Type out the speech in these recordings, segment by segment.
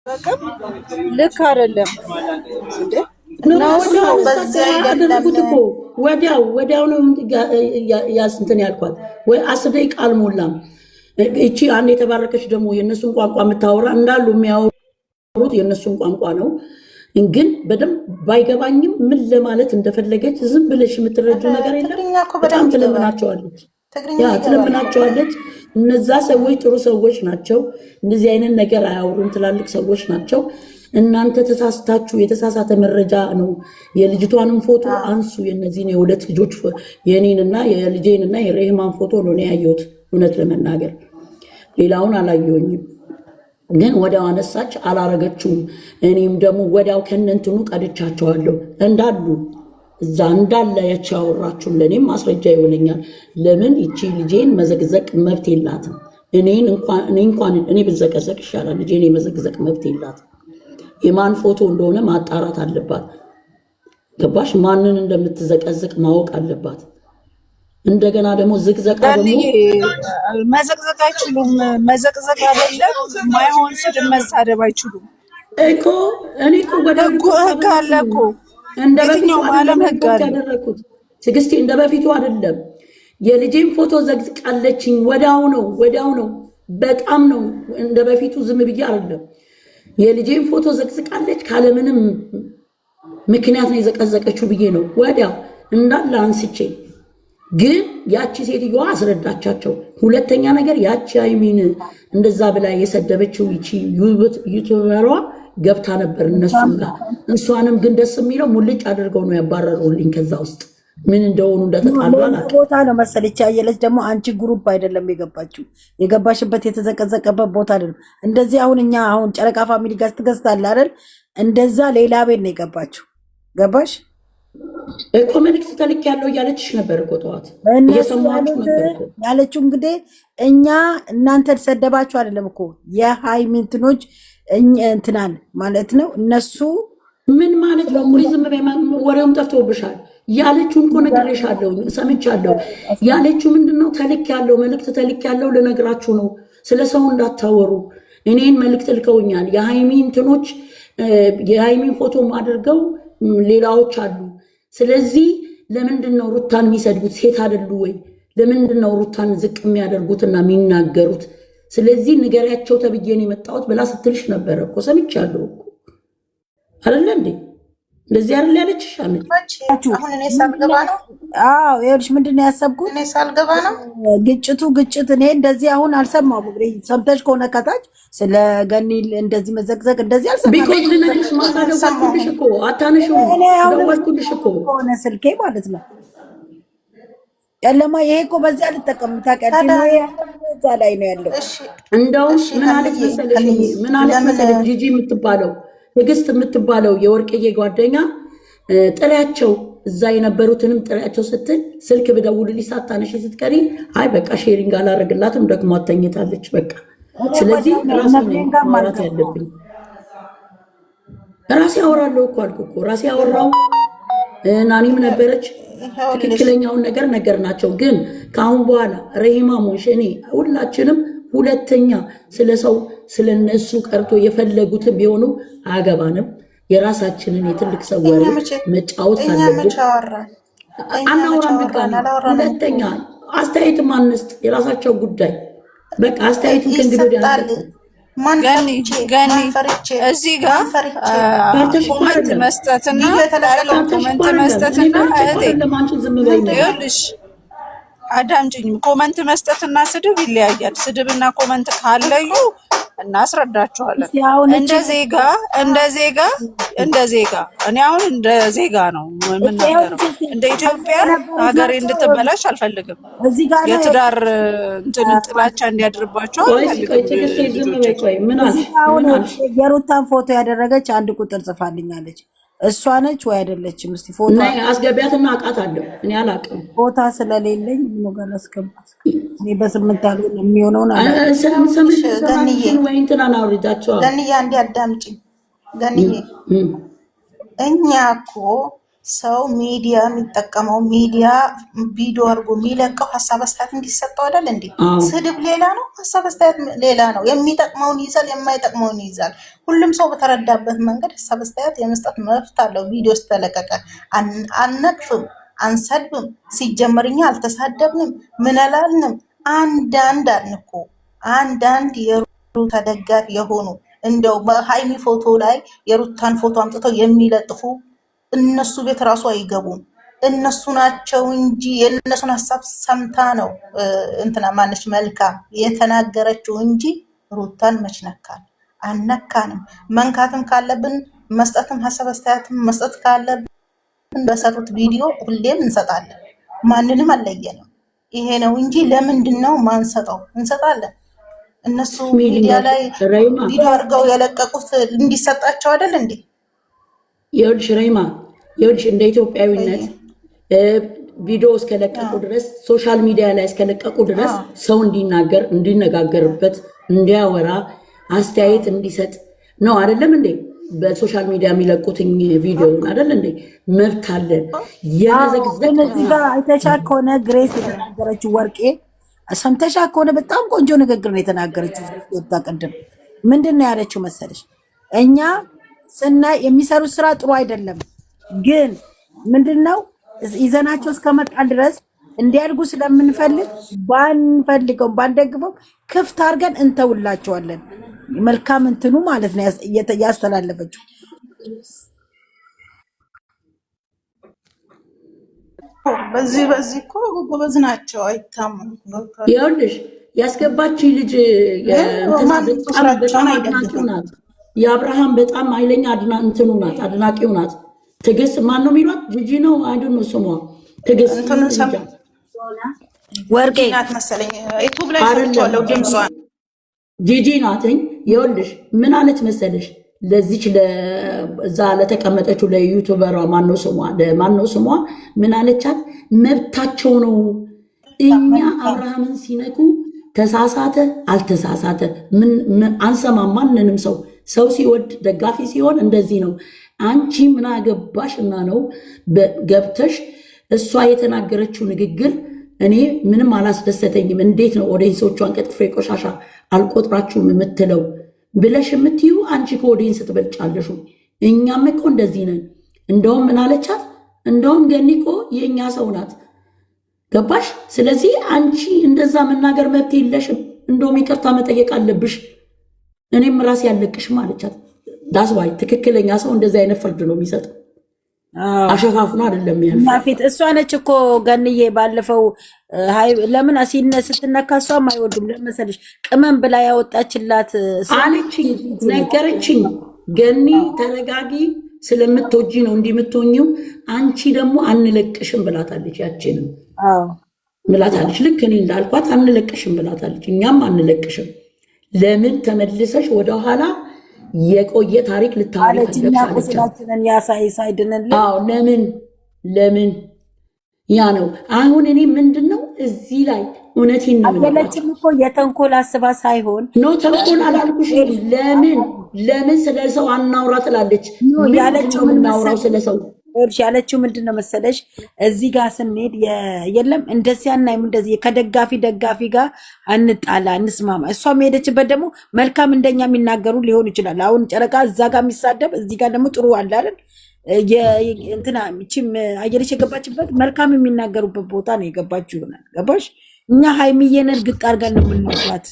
በቃም ልክ አይደለም ነው በዚህ ያደረጉት እኮ ወዲያው ነው ያስንተን ያልኳት ወይ 10 ደቂቃ አልሞላም። እቺ አንድ የተባረከች ደግሞ የነሱን ቋንቋ የምታወራ እንዳሉ የሚያወሩት የነሱን ቋንቋ ነው። ግን በደም ባይገባኝም ምን ለማለት እንደፈለገች ዝም ብለሽ የምትረዱ ነገር የለም። በጣም ትለምናቸዋለች ትለምናቸዋለች። እነዛ ሰዎች ጥሩ ሰዎች ናቸው። እንደዚህ አይነት ነገር አያወሩም። ትላልቅ ሰዎች ናቸው። እናንተ ተሳስታችሁ የተሳሳተ መረጃ ነው። የልጅቷንም ፎቶ አንሱ። የነዚህን የሁለት ልጆች የኔንና የልጄንና የሬህማን ፎቶ ነው ያየሁት። እውነት ለመናገር ሌላውን አላየሁኝም። ግን ወዲያው አነሳች፣ አላረገችውም። እኔም ደግሞ ወዲያው ከነንትኑ ቀድቻቸዋለሁ እንዳሉ እዛ እንዳለ ያቻወራችሁ ለኔም ማስረጃ ይሆነኛል። ለምን እቺ ልጄን መዘግዘቅ መብት የላትም። እኔ ብዘቀዘቅ ይሻላል። ልጄን የመዘግዘቅ መብት የላትም። የማን ፎቶ እንደሆነ ማጣራት አለባት። ገባሽ? ማንን እንደምትዘቀዝቅ ማወቅ አለባት። እንደገና ደግሞ ዝቅዘቃ ደግሞ መዘቅዘቅ አይችሉም። መዘቅዘቅ አይደለም ማይሆን ስድብ መሳደብ አይችሉም እኮ። እኔ እኮ ህግ አለ እኮ እንደበፊቱ ዓለም ህግ አለ ያደረኩት። ትግስቲ እንደበፊቱ አይደለም። የልጄን ፎቶ ዘቅዝቃለችኝ። ወዲያው ነው በጣም ነው። እንደበፊቱ ዝም ብዬ አይደለም። የልጄን ፎቶ ዘቅዝቃለች። ካለምንም ምክንያት ነው የዘቀዘቀችው ብዬ ነው ወዲያው እንዳለ አንስቼ። ግን ያቺ ሴትዮዋ አስረዳቻቸው። ሁለተኛ ነገር ያቺ አይሚን እንደዛ ብላ የሰደበችው ይቺ ዩቲዩበሯ ገብታ ነበር እነሱም ጋር። እሷንም ግን ደስ የሚለው ሙልጭ አድርገው ነው ያባረሩልኝ ከዛ ውስጥ ምን እንደሆኑ እንደተጣሏል ቦታ ነው መሰለች። ያየለች ደግሞ አንቺ ግሩፕ አይደለም የገባችው። የገባሽበት የተዘቀዘቀበት ቦታ አይደለም። እንደዚህ አሁን ጨረቃ ፋሚሊ ጋር ትገዝታለህ አይደል? እንደዛ ሌላ ቤት ነው የገባችው። ገባሽ እኮ መልዕክት ተልክ ያለው እያለችሽ ነበር እኮ ጠዋት ያለችው። እንግዲህ እኛ እናንተ ተሰደባችሁ አይደለም እኮ የሃይሚንትኖች እንትናን ማለት ነው። እነሱ ምን ማለት ነው? ዝም በይ፣ ወሬውም ጠፍቶብሻል። ያለችውን እኮ ነግሬሻለሁ፣ ሰምቻለሁ። ያለችው ምንድነው? ተልክ ያለው መልዕክት ተልክ ያለው ልነግራችሁ ነው። ስለ ሰው እንዳታወሩ። እኔን መልዕክት ልከውኛል። የሃይሚንትኖች የሃይሚን ፎቶም አድርገው ሌላዎች አሉ። ስለዚህ ለምንድን ነው ሩታን የሚሰድቡት? ሴት አይደሉ ወይ? ለምንድን ነው ሩታን ዝቅ የሚያደርጉትና የሚናገሩት? ስለዚህ ንገሪያቸው ተብዬ ነው የመጣሁት ብላ ስትልሽ ነበረ እኮ ሰምቻለሁ እኮ አይደለ እንዴ? እንደዚህ አይደል ያለችሽ? አሁን እኔ ሳልገባ ነው። አዎ ይኸውልሽ፣ ምንድን ነው ያሰብኩት? እኔ ሳልገባ ነው ግጭት። እኔ እንደዚህ አሁን አልሰማሁም። እንግዲህ ሰምተሽ ከሆነ ከታች ስለ ገኒ እንደዚህ መዘግዘግ እንደዚህ አልሰማሁም። ቢኮዝ ልነግርሽ ማሳደውልሽ እኮ አታነሽው ደወልኩልሽ እኮ ሆነ ስልኬ ማለት ነው። ያለማ ይሄ እኮ በዚህ አልጠቀም ታውቂያለሽ። እዛ ላይ ነው ያለው። እንደውም ምን አለች መሰለሽ ጂጂ የምትባለው ትዕግስት የምትባለው የወርቅዬ ጓደኛ ጥሪያቸው እዛ የነበሩትንም ጥሪያቸው ስትል ስልክ ብደውልልሽ ሳታነሽ ስትቀሪ አይ በቃ ሼሪንግ አላረግላትም ደግሞ አተኝታለች በቃ። ስለዚህ ራሴ ማውራት ያለብኝ ራሴ አወራለሁ እኮ አልኩ እኮ ራሴ አወራው። ናኒም ነበረች ትክክለኛውን ነገር ናቸው። ግን ከአሁን በኋላ ረሂማ ሞሽ እኔ ሁላችንም ሁለተኛ ስለሰው ስለነሱ ቀርቶ የፈለጉትን ቢሆኑ አያገባንም። የራሳችንን የትልቅ ሰው ወሬ መጫወት አለብን። አናወራም ድጋሚ። ሁለተኛ አስተያየት ማንስጥ የራሳቸው ጉዳይ በቃ አስተያየቱ ከእንግዲህ ወዲያ ገኒ እዚህ ጋር ኮመንት መስጠትና ይኸውልሽ አዳምጪኝ። ኮመንት መስጠትና ስድብ ይለያያል። ስድብና ኮመንት ካለዩ እናስረዳቸዋለን። እንደ ዜጋ እኔ አሁን እንደ ዜጋ ነው የምናገረው። እንደ ኢትዮጵያ ሀገሬ እንድትበላሽ አልፈልግም። የትዳር ጥላቻ እንዲያድርባቸው የሩታን ፎቶ ያደረገች አንድ ቁጥር ጽፋልኛለች። እሷ ነች ወይ አይደለችም? እስቲ ፎቶ አስገቢያትና አውቃታለሁ። እኔ አላውቅም ቦታ ስለሌለኝ ምን ጋር አስገባት። እኔ በስምንት ያለው የሚሆነውን ገንዬ አንዴ አዳምጪኝ። ገንዬ እኛ እኮ ሰው ሚዲያ የሚጠቀመው ሚዲያ ቪዲዮ አድርጎ የሚለቀው ሀሳብ አስተያየት እንዲሰጠው አይደል እንዴ? ስድብ ሌላ ነው፣ ሀሳብ አስተያየት ሌላ ነው። የሚጠቅመውን ይዛል፣ የማይጠቅመውን ይዛል። ሁሉም ሰው በተረዳበት መንገድ ሀሳብ አስተያየት የመስጠት መብት አለው። ቪዲዮ ስተለቀቀ አንነቅፍም፣ አንሰድብም። ሲጀመር እኛ አልተሳደብንም፣ ምን አላልንም። አንዳንድ አልንኮ አንዳንድ የሩታ ደጋፊ የሆኑ እንደው በሃይሚ ፎቶ ላይ የሩታን ፎቶ አምጥተው የሚለጥፉ እነሱ ቤት ራሱ አይገቡም። እነሱ ናቸው እንጂ የእነሱን ሀሳብ ሰምታ ነው እንትና ማነች መልካም የተናገረችው እንጂ ሩታን መች ነካል? አነካንም። መንካትም ካለብን መስጠትም ሀሳብ አስተያየትም መስጠት ካለብን በሰሩት ቪዲዮ ሁሌም እንሰጣለን። ማንንም አለየንም። ይሄ ነው እንጂ ለምንድን ነው ማንሰጠው? እንሰጣለን። እነሱ ሚዲያ ላይ ቪዲዮ አድርገው የለቀቁት እንዲሰጣቸው አይደል እንዴ? ይኸውልሽ ሬማ፣ ይኸውልሽ እንደ ኢትዮጵያዊነት ቪዲዮ እስከለቀቁ ድረስ ሶሻል ሚዲያ ላይ እስከለቀቁ ድረስ ሰው እንዲናገር፣ እንዲነጋገርበት፣ እንዲያወራ፣ አስተያየት እንዲሰጥ ነው አይደለም እንዴ? በሶሻል ሚዲያ የሚለቁትኝ ቪዲዮውን አይደል እንዴ? መብት አለ። እዚህ ጋር አይተሻ ከሆነ ግሬስ የተናገረችው ወርቄ ሰምተሻ ከሆነ በጣም ቆንጆ ንግግር ነው የተናገረችው። ወጣ ቅድም ምንድን ነው ያለችው መሰለሽ? እኛ ስናይ የሚሰሩት ስራ ጥሩ አይደለም፣ ግን ምንድነው ይዘናቸው እስከመጣን ድረስ እንዲያድጉ ስለምንፈልግ ባንፈልገው ባንደግፈው ክፍት አድርገን እንተውላቸዋለን። መልካም እንትኑ ማለት ነው ያስተላለፈችው። በዚህ እኮ ጎበዝ ናቸው፣ አይታሙም። ይኸውልሽ ያስገባች ልጅ አድናቂው ናት። የአብርሃም በጣም ኃይለኛ እንትኑ ናት፣ አድናቂው ናት። ትዕግስት ማን ነው የሚሏት? ጂጂ ነው አይደል? ነው ስሟ ትዕግስት ወርቄ ናት መሰለኝ። ዩቲዩብ ላይ ሰጥቷለሁ ድምጿን። ጂጂ ናትኝ። ይኸውልሽ ምን አለች መሰለሽ? ለዚች ለዛ ለተቀመጠችው ለዩቲዩበሯ ማነው ስሟ ምን አለቻት? መብታቸው ነው። እኛ አብርሃምን ሲነኩ ተሳሳተ አልተሳሳተ አንሰማም። ማንንም ሰው ሲወድ ደጋፊ ሲሆን እንደዚህ ነው። አንቺ ምን አገባሽና ነው ገብተሽ እሷ የተናገረችው ንግግር እኔ ምንም አላስደሰተኝም። እንዴት ነው ኦዲየንሶቿን ከጥፍሬ ቆሻሻ አልቆጥራችሁም የምትለው ብለሽ የምትዩ አንቺ ከኦዲየንስ ትበልጫለሽ። እኛም እኮ እንደዚህ ነን። እንደውም ምን አለቻት? እንደውም ገኒ እኮ የእኛ ሰው ናት። ገባሽ? ስለዚህ አንቺ እንደዛ መናገር መብት የለሽም። እንደውም ይቅርታ መጠየቅ አለብሽ። እኔም ራሴ ያለቅሽም አለቻት። ዳስዋይ ትክክለኛ ሰው እንደዚህ አይነት ፍርድ ነው የሚሰጠው። አሸፋፍኖ አይደለም ፊት እሷ ነች እኮ ገንዬ ባለፈው ለምን ስትነካ እሷም አይወዱም ለመሰለሽ ቅመም ብላ ያወጣችላት አለችኝ፣ ነገረችኝ። ገኒ ተረጋጊ፣ ስለምትወጂ ነው እንዲህ የምትሆኚው፣ አንቺ ደግሞ አንለቅሽም ብላታለች። ያችንም ብላታለች። ልክ እኔ እንዳልኳት አንለቅሽም ብላታለች። እኛም አንለቅሽም። ለምን ተመልሰሽ ወደኋላ የቆየ ታሪክ ልታወሪለች? ለምን ያ ነው። አሁን እኔ ምንድነው እዚህ ላይ እውነቴን ነው ያለችም እኮ የተንኮል አስባ ሳይሆን ነው። ተንኮል አላልኩሽ። ለምን ስለሰው አናውራ ትላለች። ያለችው ምን እናውራው ስለሰው ያለችው ምንድነው መሰለሽ? እዚህ ጋር ስንሄድ የለም እንደዚህ አናይም፣ እንደዚህ ከደጋፊ ጋር አንጣላ እንስማማ። እሷም ሄደችበት ደግሞ መልካም እንደኛ የሚናገሩ ሊሆን ይችላል። አሁን ጨረቃ እዛ ጋር የሚሳደብ እዚህ ጋር ደግሞ ጥሩ አለ አይደል? እንትና እቺም አየለች የገባችበት መልካም የሚናገሩበት ቦታ ነው የገባችው ይሆናል። ገባሽ? እኛ ሃይሚዬን እርግጥ አድርገን ነው የምንወዳት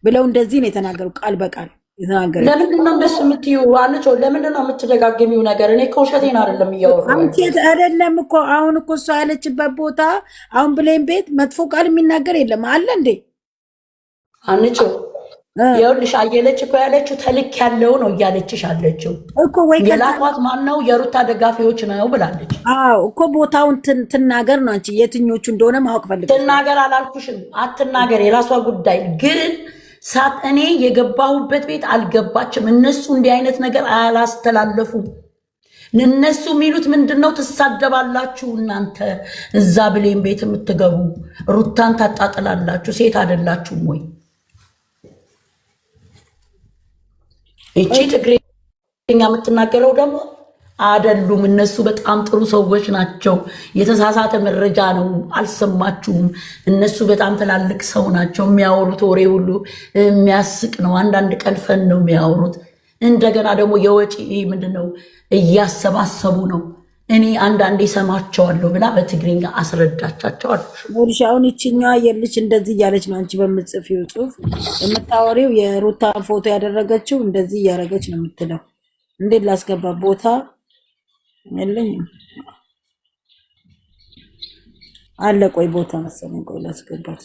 ብለው እንደዚህ ነው የተናገሩ ቃል በቃል የተናገረ። ለምንድነው እንደሱ የምትይው? አንቺ ለምንድነው የምትደጋግሚው ነገር? እኔ እኮ ውሸቴን አይደለም እያወራሁ አንቺ አይደለም እኮ አሁን እኮ እሷ ያለችበት ቦታ አሁን ብሌን ቤት መጥፎ ቃል የሚናገር የለም አለ እንዴ? አንቺ ይኸውልሽ አየለች እኮ ያለችው ተልክ ያለው ነው እያለችሽ አለችው እኮ። ወይ የላኳት ማነው? የሩታ ደጋፊዎች ነው ብላለች። አዎ እኮ ቦታውን ትናገር ነው። አንቺ የትኞቹ እንደሆነ ማወቅ ፈልግ። ትናገር አላልኩሽም፣ አትናገር፣ የራሷ ጉዳይ። ግን እኔ የገባሁበት ቤት አልገባችም። እነሱ እንዲህ አይነት ነገር አላስተላለፉም። እነሱ የሚሉት ምንድነው? ትሳደባላችሁ እናንተ እዛ ብሌን ቤት የምትገቡ ሩታን ታጣጥላላችሁ። ሴት አይደላችሁም ወይ? እቺ ትግሬኛ የምትናገረው ደግሞ አይደሉም። እነሱ በጣም ጥሩ ሰዎች ናቸው። የተሳሳተ መረጃ ነው፣ አልሰማችሁም። እነሱ በጣም ትላልቅ ሰው ናቸው። የሚያወሩት ወሬ ሁሉ የሚያስቅ ነው። አንዳንድ ቀልፈን ነው የሚያወሩት። እንደገና ደግሞ የወጪ ምንድነው እያሰባሰቡ ነው። እኔ አንዳንዴ ሰማቸዋለሁ ብላ በትግርኛ አስረዳቻቸዋለሁ። አሁን ይችኛዋ የልጅ እንደዚህ እያለች ነው። አንቺ በምጽፊው ጽሁፍ የምታወሪው የሩታን ፎቶ ያደረገችው እንደዚህ እያደረገች ነው የምትለው። እንዴት ላስገባ? ቦታ የለኝም አለ። ቆይ ቦታ መሰለኝ። ቆይ ላስገባት።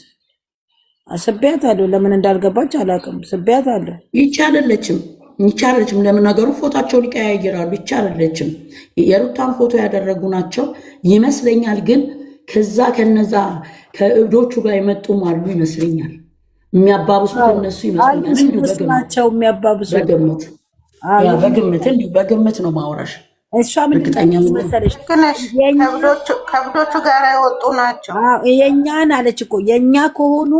ስቢያት አለው። ለምን እንዳልገባች አላውቅም። ስቢያት አለው። ይቻለለችም ለምን ነገሩ ፎቶቸውን ይቀያየራሉ። ይቻለለችም የሩታን ፎቶ ያደረጉ ናቸው ይመስለኛል። ግን ከነዛ ከእብዶቹ ጋር የመጡም አሉ ይመስለኛል። የሚያባብሱት እነሱ ይመስለኛል። በግምት ነው ማውራሽ። እሷ ምንድን መሰለሽ ከእብዶቹ ጋር የወጡ ናቸው። የእኛን አለች እኮ የእኛ ከሆኑ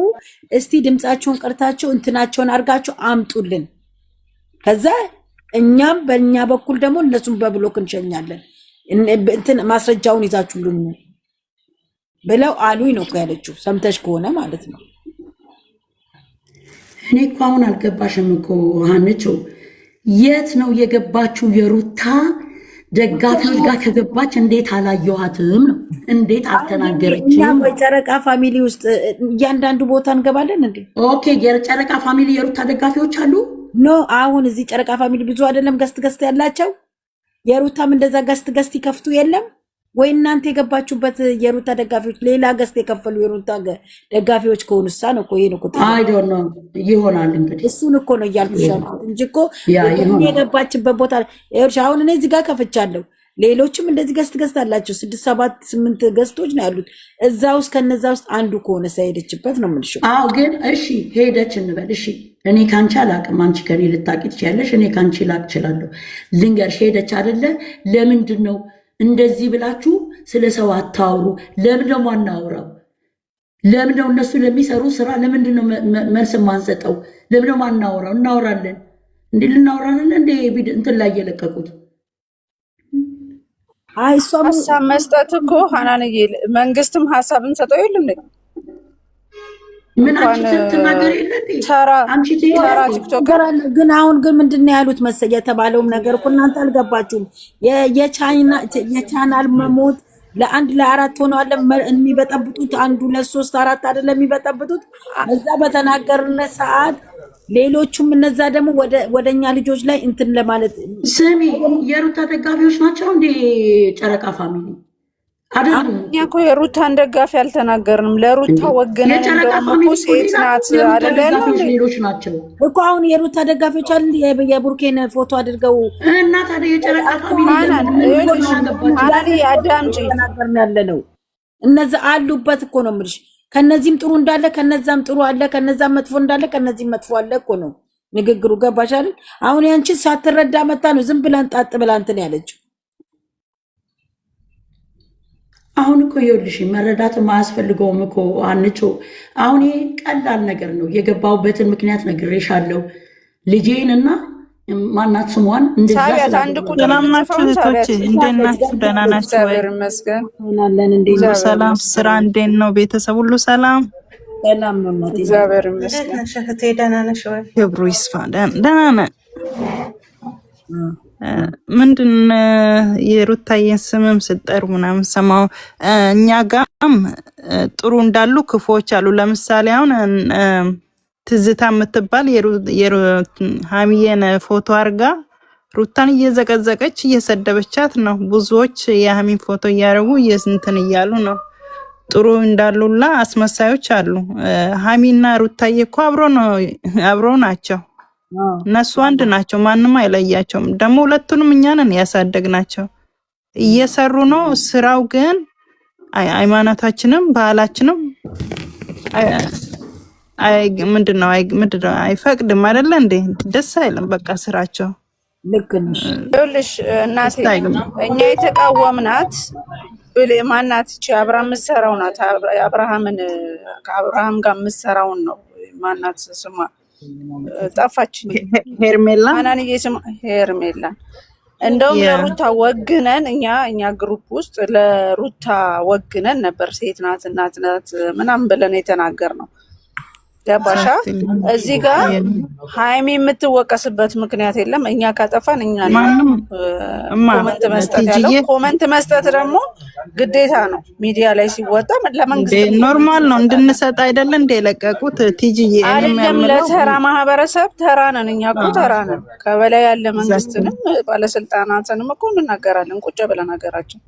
እስቲ ድምፃቸውን ቀርታቸው እንትናቸውን አድርጋቸው አምጡልን። ከዛ እኛም በእኛ በኩል ደግሞ እነሱን በብሎክ እንሸኛለን። እንትን ማስረጃውን ይዛችሁልን ብለው አሉኝ ነው ያለችው። ሰምተሽ ከሆነ ማለት ነው። እኔ እኮ አሁን አልገባሽም እኮ ሀንችው፣ የት ነው የገባችው? የሩታ ደጋፊዎች ጋር ከገባች እንዴት አላየኋትም ነው? እንዴት አልተናገረችም? እኛ በጨረቃ ፋሚሊ ውስጥ እያንዳንዱ ቦታ እንገባለን እንዴ? ኦኬ፣ የጨረቃ ፋሚሊ የሩታ ደጋፊዎች አሉ። ኖ አሁን እዚህ ጨረቃ ፋሚሊ ብዙ አይደለም ገስት ያላቸው። የሩታም እንደዛ ገስት ይከፍቱ የለም ወይ? እናንተ የገባችሁበት የሩታ ደጋፊዎች ሌላ ገስት የከፈሉ የሩታ ደጋፊዎች ከሆኑሳ ነው እኮ። ይሄን እኮ አይ ዶንት ኖ ይሆናል እንግዲህ። እሱን እኮ ነው እያልኩሽ ያልኩት እንጂ እኮ የገባችበት ቦታ አሁን እኔ እዚህ ጋር ከፍቻለሁ። ሌሎችም እንደዚህ ገስት አላቸው። 6 7 8 ገስቶች ነው ያሉት እዛ ውስጥ። ከነዛ ውስጥ አንዱ ከሆነ ሳይሄደችበት ነው የምልሽ። አዎ ግን እሺ ሄደች እንበል። እሺ እኔ ካንቺ አላቅም፣ አንቺ ከኔ ልታቂ ትችያለሽ። እኔ ካንቺ ላቅ እችላለሁ። ልንገርሽ፣ ሄደች አይደለ? ለምንድን ነው እንደዚህ ብላችሁ ስለ ሰው አታውሩ? ለምን ደግሞ አናውራው? ለምን ነው እነሱ ለሚሰሩ ስራ ለምንድን ነው መልስ ማንሰጠው? ለምን ደግሞ አናውራው? እናወራለን እንዴ? ልናወራለን እንዴ? እንትን ላይ የለቀቁት ሀሳብ መስጠት እኮ ሀናንዬ፣ መንግስትም ሀሳብ እንሰጠው የለም እንዴ? ምን ትናገር ግን አሁን ግን ምንድን ነው ያሉት መሰለኝ? የተባለውም ነገር እኮ እናንተ አልገባችሁም። የቻናል መሞት ለአንድ ለአራት ሆነዋል የሚበጠብጡት። 1 2 3 4 አይደለም የሚበጠብጡት። እዛ በተናገርነ ሰዓት ሌሎቹም እነዛ ደግሞ ወደኛ ልጆች ላይ እንትን ለማለት ስሚ፣ የሩታ ደጋፊዎች ናቸው እንዴ ጨረቃ ፋሚሊ? እኛ እኮ የሩታን ደጋፊ አልተናገርንም። ለሩታ ወገነን እንደውም ሴት ናት አይደለም ሌሎች ናቸው እኮ። አሁን የሩታ ደጋፊዎች አሉ የቡርኬን ፎቶ አድርገው እና ታዲያ የጨረቃ ፋሚሊ አዳምጪ ያለ ነው። እነዛ አሉበት እኮ ነው የምልሽ። ከነዚህም ጥሩ እንዳለ ከነዛም ጥሩ አለ፣ ከነዛም መጥፎ እንዳለ ከነዚህም መጥፎ አለ እኮ ነው ንግግሩ። ገባሽ አይደል? አሁን ያንቺን ሳትረዳ መጣ ነው ዝም ብላን ጣጥ ብላ እንትን ያለችው። አሁን እኮ ይኸውልሽ መረዳት ማያስፈልገውም እኮ አንቺ። አሁን ይሄ ቀላል ነገር ነው። የገባሁበትን ምክንያት ነግሬሻለሁ። ልጄን እና ማናት ስሟን እንደዛ አንድ ቁጥር ናችሁ። እንዴት ናችሁ? ደህና ናችሁ ወይ? ሰላም፣ ስራ እንዴት ነው? ቤተሰብ ሁሉ ሰላም ነው? እግዚአብሔር ይመስገን። እህቴ ደህና ነሽ ወይ? ክብሩ ይስፋ። ደህና ነን። ምንድን የሩታዬን ስምም ስጠሩ ምናምን ሰማሁ። እኛ ጋም ጥሩ እንዳሉ ክፉዎች አሉ። ለምሳሌ አሁን ትዝታ የምትባል ሀሚዬን ፎቶ አርጋ ሩታን እየዘቀዘቀች እየሰደበቻት ነው። ብዙዎች የሀሚን ፎቶ እያደረጉ እንትን እያሉ ነው። ጥሩ እንዳሉላ አስመሳዮች አሉ። ሀሚና ሩታዬ እኮ አብሮ ናቸው። እነሱ አንድ ናቸው። ማንም አይለያቸውም። ደግሞ ሁለቱንም እኛ ነን ያሳደግናቸው። እየሰሩ ነው። ስራው ግን ሃይማኖታችንም ባህላችንም ምንድነው አይፈቅድም አይደለ እንዴ? ደስ አይልም። በቃ ስራቸው ልክ ነሽ። ይኸውልሽ እናቴ እኛ የተቃወምናት ማናት? እቺ አብርሃም የምትሰራው ናት። ከአብርሃም ጋር የምትሰራውን ነው። ማናት ስሟ ጠፋችኝ። ሄርሜላ አናንዬ ስሟ ሄርሜላ። እንደውም ለሩታ ወግነን እኛ ግሩፕ ውስጥ ለሩታ ወግነን ነበር። ሴት ናት እናት ናት ምናምን ብለን የተናገርነው ገባሻ? እዚህ ጋር ሃይሚ የምትወቀስበት ምክንያት የለም። እኛ ካጠፋን እኛ ኮመንት መስጠት ያለው ኮመንት መስጠት ደግሞ ግዴታ ነው። ሚዲያ ላይ ሲወጣ ለመንግስት ኖርማል ነው እንድንሰጥ አይደለ እንደ የለቀቁት ቲጂዬ አይደለም። ለተራ ማህበረሰብ ተራ ነን እኛ እኮ ተራ ነን። ከበላይ ያለ መንግስትንም ባለስልጣናትንም እኮ እንናገራለን ቁጭ ብለን ሀገራችን